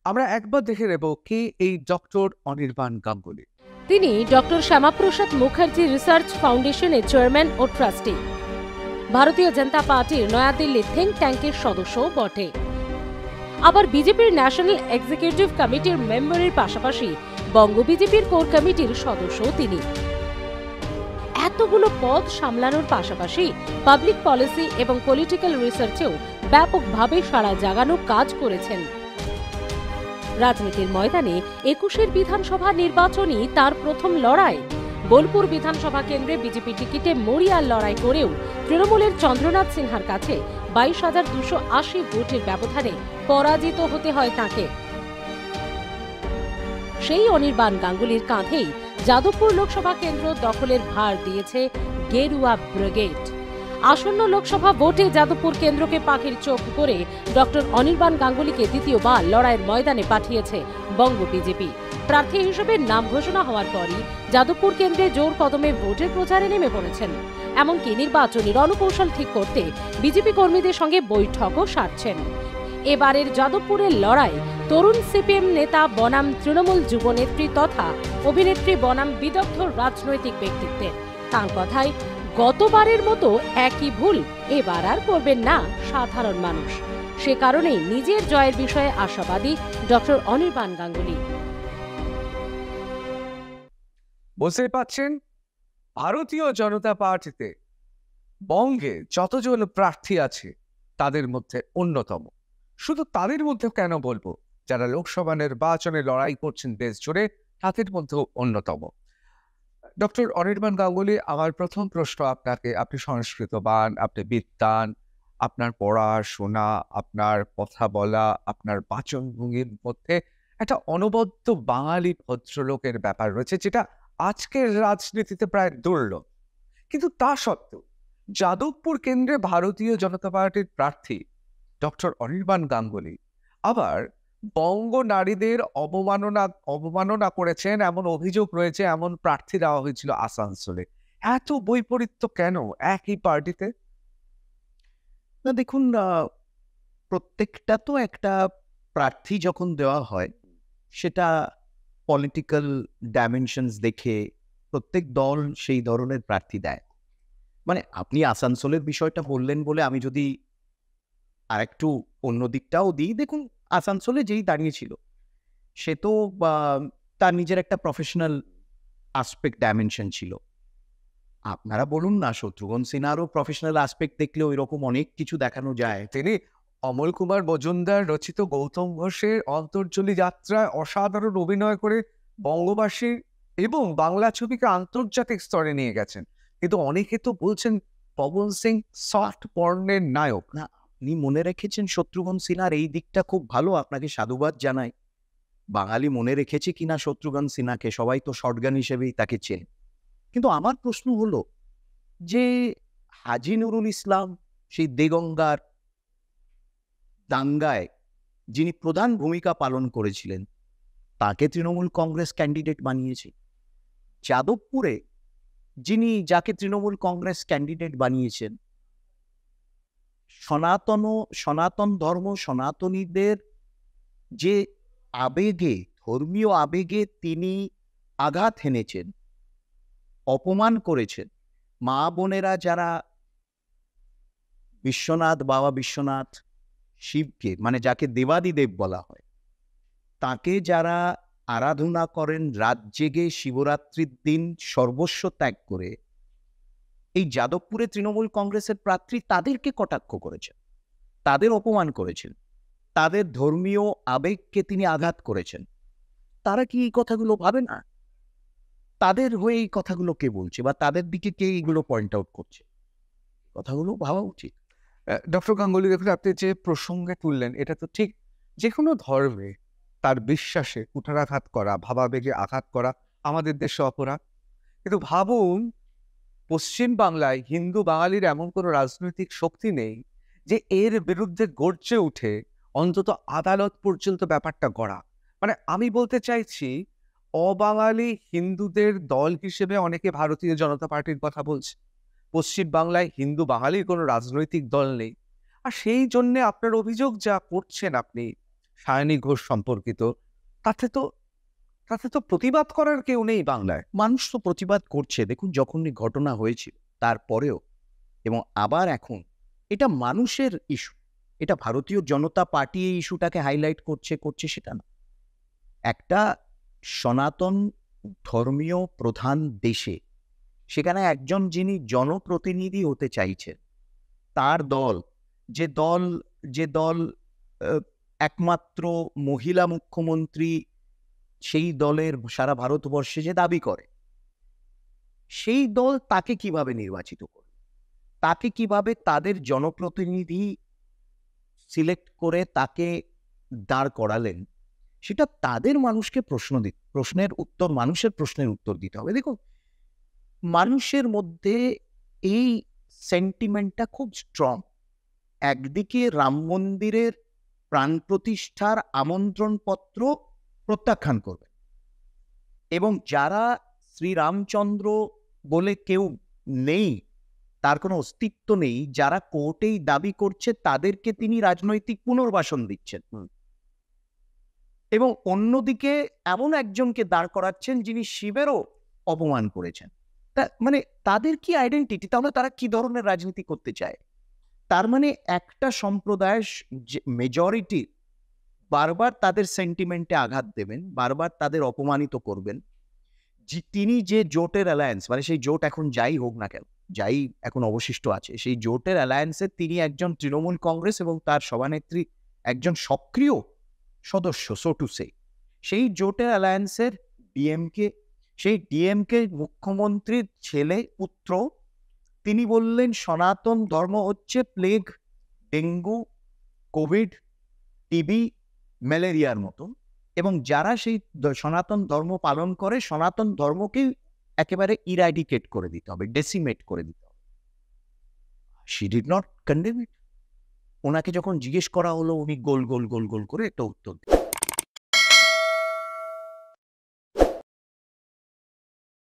আমরা একবার দেখে নেব কে এই ডক্টর অনির্বাণ গাঙ্গুলি। তিনি ডক্টর শ্যামাপ্রসাদ মুখার্জি রিসার্চ ফাউন্ডেশনের চেয়ারম্যান ও ট্রাস্টি। ভারতীয় জনতা পার্টির নয়াদিল্লি থিঙ্ক ট্যাঙ্কের সদস্যও বটে। আবার বিজেপির ন্যাশনাল এক্সিকিউটিভ কমিটির মেম্বারের পাশাপাশি বঙ্গ বিজেপির কোর কমিটির সদস্যও তিনি। এতগুলো পদ সামলানোর পাশাপাশি পাবলিক পলিসি এবং পলিটিক্যাল রিসার্চেও ব্যাপকভাবে সাড়া জাগানো কাজ করেছেন। রাজনীতির ময়দানে ২১ বিধানসভা নির্বাচনই তার প্রথম লড়াই। বোলপুর বিধানসভা কেন্দ্রে বিজেপি টিকিটে মরিয়ার লড়াই করেও তৃণমূলের চন্দ্রনাথ সিনহার কাছে ২২,২৮০ ভোটের ব্যবধানে পরাজিত হতে হয় তাঁকে। সেই অনির্বাণ গাঙ্গুলির কাঁধেই যাদবপুর লোকসভা কেন্দ্র দখলের ভার দিয়েছে গেরুয়া ব্রিগেড। আসন্ন লোকসভা ভোটে যাদবপুর কেন্দ্রকে পাখির চোখ করে ডক্টর অনির্বাণ গাঙ্গুলিকে দ্বিতীয়বার লড়াইয়ের ময়দানে পাঠিয়েছে বঙ্গ বিজেপি। প্রার্থী হিসেবে নাম ঘোষণা হওয়ার পরই যাদবপুর কেন্দ্রে জোর কদমে ভোটের প্রচারে নেমে পড়েছেন। এমনকি নির্বাচনী রণকৌশল ঠিক করতে বিজেপি কর্মীদের সঙ্গে বৈঠকও সারছেন। এবারের যাদবপুরের লড়াই তরুণ সিপিএম নেতা বনাম তৃণমূল যুবনেত্রী তথা অভিনেত্রী বনাম বিদগ্ধ রাজনৈতিক ব্যক্তিত্বের। তাঁর কথায়, গতবারের মতো একই ভুল এবার আর করবেন না সাধারণ মানুষ। সে কারণেই নিজের জয়ের বিষয়ে আশাবাদী ডক্টর অনির্বাণ গাঙ্গুলি। বুঝতে পারছেন, ভারতীয় জনতা পার্টিতে বঙ্গে যতজন প্রার্থী আছে তাদের মধ্যে অন্যতম। শুধু তাদের মধ্যে কেন বলবো, যারা লোকসভা নির্বাচনে লড়াই করছেন দেশ জুড়ে তাদের মধ্যেও অন্যতম। ডক্টর অনির্বাণ গাঙ্গুলি, আমার প্রথম প্রশ্ন আপনাকে, আপনি সংস্কৃতবান, আপনি বিদ্বান, আপনার পড়াশোনা, আপনার কথা বলা, আপনার বাচনভঙ্গির মধ্যে একটা অনবদ্য বাঙালি ভদ্রলোকের ব্যাপার রয়েছে, যেটা আজকের রাজনীতিতে প্রায় দুর্লভ। কিন্তু তা সত্ত্বেও যাদবপুর কেন্দ্রে ভারতীয় জনতা পার্টির প্রার্থী ডক্টর অনির্বাণ গাঙ্গুলি আবার বঙ্গ নারীদের অবমাননা করেছেন এমন অভিযোগ রয়েছে, এমন প্রার্থী দেওয়া হয়েছিল আসানসোলে। এত বৈপরীত্য কেন একই পার্টিতে? না দেখুন, প্রত্যেকটা তো একটা প্রার্থী যখন দেওয়া হয় সেটা পলিটিক্যাল ডাইমেনশনস দেখে প্রত্যেক দল সেই ধরনের প্রার্থী দেয়। মানে আপনি আসানসোলের বিষয়টা বললেন বলে আমি যদি আর একটু অন্য দিকটাও দিই, দেখুন আসানসোলে যেই দাঁড়িয়েছিল সে তো তার নিজের একটা প্রফেশনাল আসপেক্ট ডাইমেনশন ছিল। আপনারা বলুন না, শত্রুঘ্ন সিনহারও প্রফেশনাল আসপেক্ট দেখলে ওই রকম অনেক কিছু দেখানো যায়। তিনি অমল কুমার মজুমদার রচিত গৌতম ঘোষের অন্তর্জলি যাত্রায় অসাধারণ অভিনয় করে বঙ্গবাসী এবং বাংলা ছবিকে আন্তর্জাতিক স্তরে নিয়ে গেছেন। কিন্তু অনেকে তো বলছেন পবন সিং সফট পর্নের নায়ক। না, আপনি মনে রেখেছেন শত্রুঘ্ন সিনহার এই দিকটা খুব ভালো, আপনাকে সাধুবাদ জানাই। বাঙালি মনে রেখেছে কিনা শত্রুঘ্ন সিনহাকে, সবাই তো শর্টগান হিসেবেই তাকে চেনে। কিন্তু আমার প্রশ্ন হলো যে হাজী নুরুল ইসলাম সেই দেগঙ্গার দাঙ্গায় যিনি প্রধান ভূমিকা পালন করেছিলেন, তাকে তৃণমূল কংগ্রেস ক্যান্ডিডেট বানিয়েছে। যাদবপুরে যাকে তৃণমূল কংগ্রেস ক্যান্ডিডেট বানিয়েছেন, সনাতন ধর্ম, সনাতনীদের যে আবেগে, ধর্মীয় আবেগে তিনি আঘাত হেনেছেন, অপমান করেছেন। মা বোনেরা যারা বাবা বিশ্বনাথ শিবকে, মানে যাকে দেবাদিদেব বলা হয়, তাকে যারা আরাধনা করেন রাত জেগে শিবরাত্রির দিন সর্বস্ব ত্যাগ করে, এই যাদবপুরে তৃণমূল কংগ্রেসের প্রার্থী তাদেরকে কটাক্ষ করেছেন, তাদের অপমান করেছেন, তাদের ধর্মীয় আবেগকে তিনি আঘাত করেছেন। তারা কি এই কথাগুলো ভাবে না? তাদের হয়ে এই কথাগুলো কে বলছে বা তাদের দিকে কে এইগুলো পয়েন্ট আউট করছে? কথাগুলো ভাবা উচিত। ডক্টর গাঙ্গুলি, দেখুন আপনি যে প্রসঙ্গে তুললেন এটা তো ঠিক। যে কোনো ধর্মে তার বিশ্বাসে কুঠারাঘাত করা, ভাবাবেগে আঘাত করা আমাদের দেশে অপরাধ। কিন্তু ভাবুন, পশ্চিম বাংলায় হিন্দু বাঙালির এমন কোনো রাজনৈতিক শক্তি নেই যে এর বিরুদ্ধে গর্জে উঠে অন্তত আদালত পর্যন্ত ব্যাপারটা গড়া। মানে আমি বলতে চাইছি, অবাঙালি হিন্দুদের দল হিসেবে অনেকে ভারতীয় জনতা পার্টির কথা বলছে। পশ্চিম বাংলায় হিন্দু বাঙালির কোনো রাজনৈতিক দল নেই। আর সেই জন্যে আপনার অভিযোগ যা করছেন আপনি, সায়নী ঘোষ সম্পর্কিত, তাতে তো প্রতিবাদ করার কেউ নেই বাংলায়। মানুষ তো প্রতিবাদ করছে। দেখুন, যখনই ঘটনা হয়েছিল তারপরেও এবং আবার এখন, এটা মানুষের ইস্যু। এটা ভারতীয় জনতা পার্টি এই ইস্যুটাকে হাইলাইট করছে সেটা না। একটা সনাতন ধর্মীয় প্রধান দেশে, সেখানে একজন যিনি জনপ্রতিনিধি হতে চাইছেন, তার দল যে দল একমাত্র মহিলা মুখ্যমন্ত্রী সেই দলের সারা ভারতবর্ষে যে দাবি করে, সেই দল তাকে কিভাবে নির্বাচিত করবে, তাকে কিভাবে তাদের জনপ্রতিনিধি সিলেক্ট করে তাকে দাঁড় করালেন, সেটা তাদের মানুষকে মানুষের প্রশ্নের উত্তর দিতে হবে। দেখুন, মানুষের মধ্যে এই সেন্টিমেন্টটা খুব স্ট্রং। একদিকে রাম মন্দিরের প্রাণ প্রতিষ্ঠার আমন্ত্রণপত্র প্রত্যাখ্যান করবে, এবং যারা শ্রীরামচন্দ্র বলে কেউ নেই, তার কোনো অস্তিত্ব নেই, যারা কোর্টেই দাবি করছে, তাদেরকে তিনি রাজনৈতিক পুনর্বাসন দিচ্ছেন। এবং অন্যদিকে এমন একজনকে দাঁড় করাচ্ছেন যিনি শিবেরও অপমান করেছেন। মানে তাদের কি আইডেন্টিটি? তাহলে তারা কি ধরনের রাজনীতি করতে চায়? তার মানে একটা সম্প্রদায়ের মেজরিটি বারবার তাদের সেন্টিমেন্টে আঘাত দেবেন, বারবার তাদের অপমানিত করবেন। তিনি যে জোটের অ্যালায়েন্স, মানে সেই জোট এখন যাই হোক না কেন, যাই এখন অবশিষ্ট আছে, সেই জোটের অ্যালায়েন্সে তিনি একজন তৃণমূল কংগ্রেস এবং তার সভানেত্রী একজন সক্রিয় সদস্য, সো টু সে। সেই জোটের অ্যালায়েন্সের ডিএমকে, সেই ডিএমকে মুখ্যমন্ত্রীর ছেলে পুত্র, তিনি বললেন সনাতন ধর্ম হচ্ছে প্লেগ, ডেঙ্গু, কোভিড, টিবি, ম্যালেরিয়ার মতো, এবং যারা সেই সনাতন ধর্ম পালন করে, সনাতন ধর্মকে একেবারে ইরাডিকেট করে দিতে হবে, ডেসিমেট করে দিতে হবে। শি ডিড নট কন্ডেম ইট। ওনাকে যখন জিজ্ঞেস করা হলো, উনি গোল গোল গোল গোল করে একটা উত্তর দিলেন।